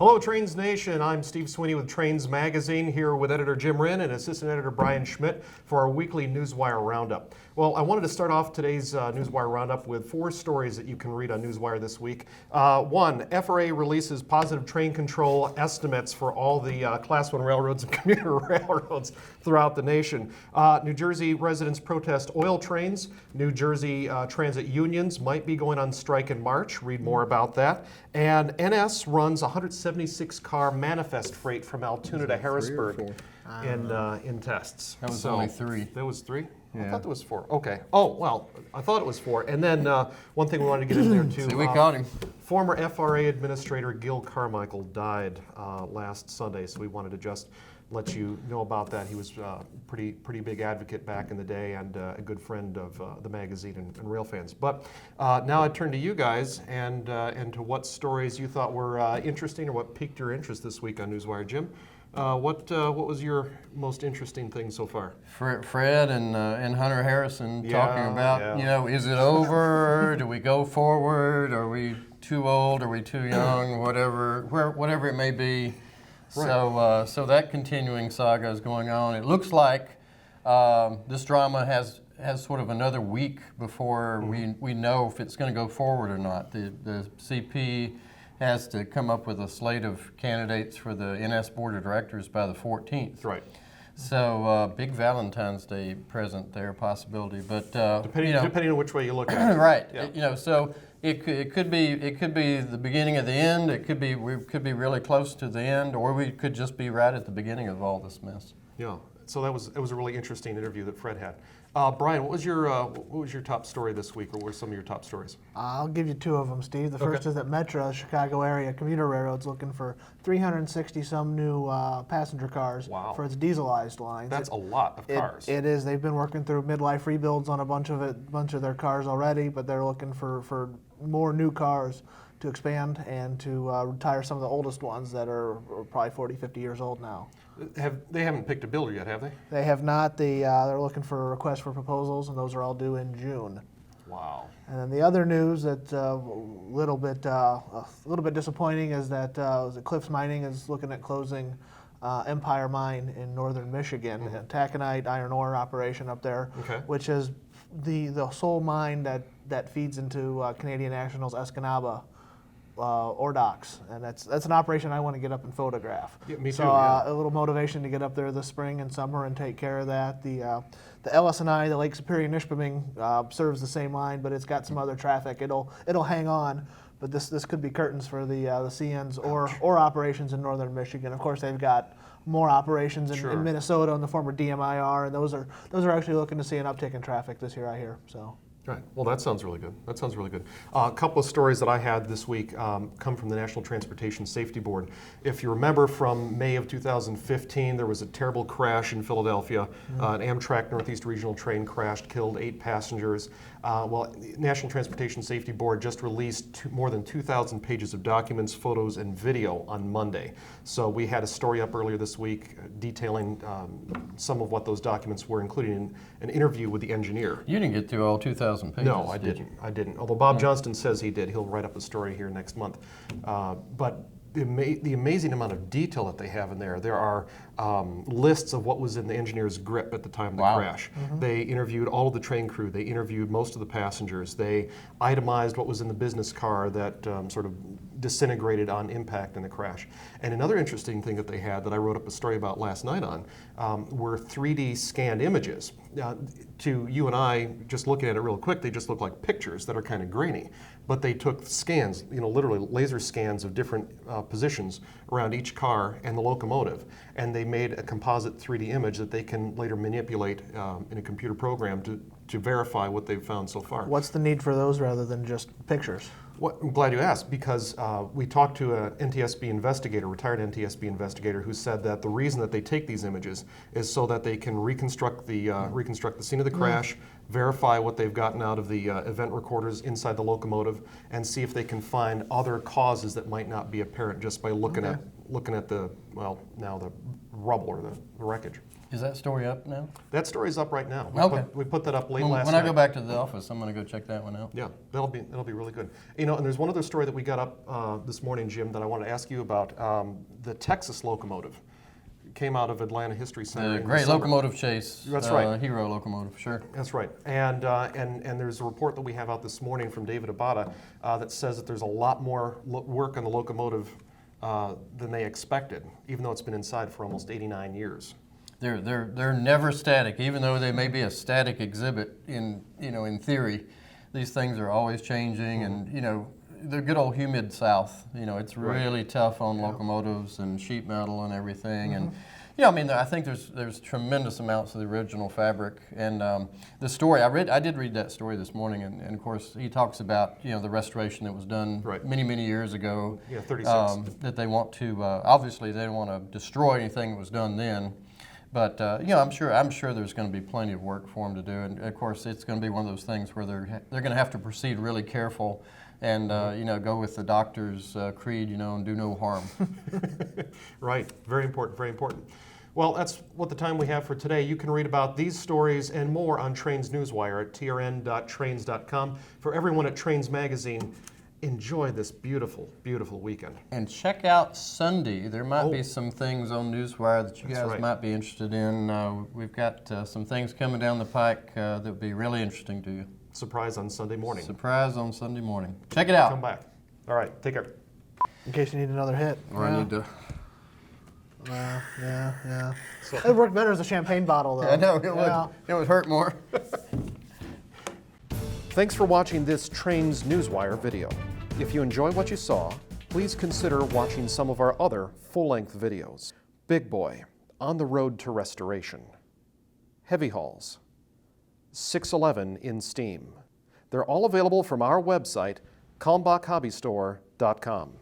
Hello, Trains Nation. I'm Steve Sweeney with Trains Magazine, here with editor Jim Wrinn and assistant editor Brian Schmidt for our weekly Newswire Roundup. Well, I wanted to start off today's Newswire Roundup with 4 stories that you can read on Newswire this week. One, FRA releases positive train control estimates for all the Class 1 railroads and commuter railroads throughout the nation. New Jersey residents protest oil trains. New Jersey transit unions might be going on strike in March. Read more about that. And NS runs 176-car manifest freight from Altoona to Harrisburg in tests. That was only 3. That was 3? Yeah. I thought there was 4. Okay. Oh, well, I thought it was 4. And then one thing we wanted to get in there, too. See, we caught him. Former FRA Administrator Gil Carmichael died last Sunday, so we wanted to just let you know about that. He was a pretty big advocate back in the day and a good friend of the magazine and rail fans. But now I turn to you guys and to what stories you thought were interesting or what piqued your interest this week on Newswire. Jim, what was your most interesting thing so far? Fred and Hunter Harrison talking about, is it over? Do we go forward? Are we too old? Are we too young? Whatever it may be. Right. So that continuing saga is going on. It looks like this drama has sort of another week before we know if it's going to go forward or not. The CP has to come up with a slate of candidates for the NS Board of Directors by the 14th. Right. So big Valentine's Day present there, possibility. But depending on which way you look at it. Right. Yeah. So it could be the beginning of the end. We could be really close to the end, or we could just be right at the beginning of all this mess. Yeah. So it was a really interesting interview that Fred had. Brian, what was your top story this week, or what were some of your top stories? I'll give you 2 of them, Steve. The first is that Metra, Chicago area commuter railroad's looking for 360 some new passenger cars for its dieselized lines. That's a lot of cars. It is. They've been working through midlife rebuilds on a bunch of their cars already, but they're looking for more new cars to expand and to retire some of the oldest ones that are probably 40, 50 years old now. They haven't picked a builder yet, have they? They have not. They're looking for requests for proposals, and those are all due in June. Wow. And then the other news that's a little bit disappointing is that Cliffs Mining is looking at closing Empire Mine in northern Michigan, a taconite iron ore operation up there, which is the sole mine that feeds into Canadian National's Escanaba ore docks, and that's an operation I want to get up and photograph. Yeah, me too. So a little motivation to get up there this spring and summer and take care of that. The LS&I, the Lake Superior-Nishpeming, serves the same line, but it's got some other traffic. It'll hang on, but this could be curtains for the CN's or operations in northern Michigan. Of course, they've got more operations in Minnesota on the former DMIR, and those are actually looking to see an uptick in traffic this year, I hear. So. Right. Well, that sounds really good. A couple of stories that I had this week come from the National Transportation Safety Board. If you remember from May of 2015, there was a terrible crash in Philadelphia. An Amtrak Northeast Regional train crashed, killed 8 passengers. The National Transportation Safety Board just released more than 2,000 pages of documents, photos, and video on Monday. So we had a story up earlier this week detailing some of what those documents were, including an interview with the engineer. You didn't get through all 2,000 pages. No, I didn't. Although Bob Johnston says he did. He'll write up a story here next month. But the amazing amount of detail that they have in there. There are lists of what was in the engineer's grip at the time of the crash. They interviewed all of the train crew. They interviewed most of the passengers. They itemized what was in the business car that sort of disintegrated on impact in the crash. And another interesting thing that they had that I wrote up a story about last night on were 3D scanned images. To you and I, just looking at it real quick, they just look like pictures that are kind of grainy. But they took scans, literally laser scans of different positions around each car and the locomotive, and they made a composite 3D image that they can later manipulate in a computer program to verify what they've found so far. What's the need for those rather than just pictures? Well, I'm glad you asked, because we talked to a NTSB investigator, retired NTSB investigator, who said that the reason that they take these images is so that they can reconstruct the scene of the crash, verify what they've gotten out of the event recorders inside the locomotive, and see if they can find other causes that might not be apparent just by looking at the rubble or the wreckage. Is that story up now? That story's up right now. Okay. We put that up late When last night. I go back to the office, I'm going to go check that one out. Yeah, that'll be really good. You know, and there's one other story that we got up this morning, Jim, that I want to ask you about. The Texas locomotive came out of Atlanta History Center. The in great December. locomotive chase. That's right. Hero locomotive, sure. That's right. And there's a report that we have out this morning from David Abada that says that there's a lot more work on the locomotive than they expected, even though it's been inside for almost 89 years. They're never static, even though they may be a static exhibit in theory. These things are always changing, and the good old humid South. It's really tough on locomotives and sheet metal and everything. And I think there's tremendous amounts of the original fabric. And the story I did read that story this morning, and of course he talks about the restoration that was done many years ago. Yeah, 36. That they want to obviously they don't want to destroy anything that was done then. But I'm sure there's going to be plenty of work for them to do, and of course it's going to be one of those things where they're going to have to proceed really careful, and go with the doctor's creed, and do no harm. Right, very important, very important. Well, that's what the time we have for today. You can read about these stories and more on Trains Newswire at trn.trains.com. For everyone at Trains Magazine, enjoy this beautiful, beautiful weekend. And check out Sunday. There might be some things on Newswire that you guys might be interested in. We've got some things coming down the pike that will be really interesting to you. Surprise on Sunday morning. Surprise on Sunday morning. Check it out. Come back. All right, take care. In case you need another hit. Or I need to. Yeah. It'd work better as a champagne bottle, though. I know, it would. It would hurt more. Thanks for watching this Trains Newswire video. If you enjoy what you saw, please consider watching some of our other full-length videos. Big Boy, On the Road to Restoration. Heavy Hauls. 611 in Steam. They're all available from our website, kalmbachhobbystore.com.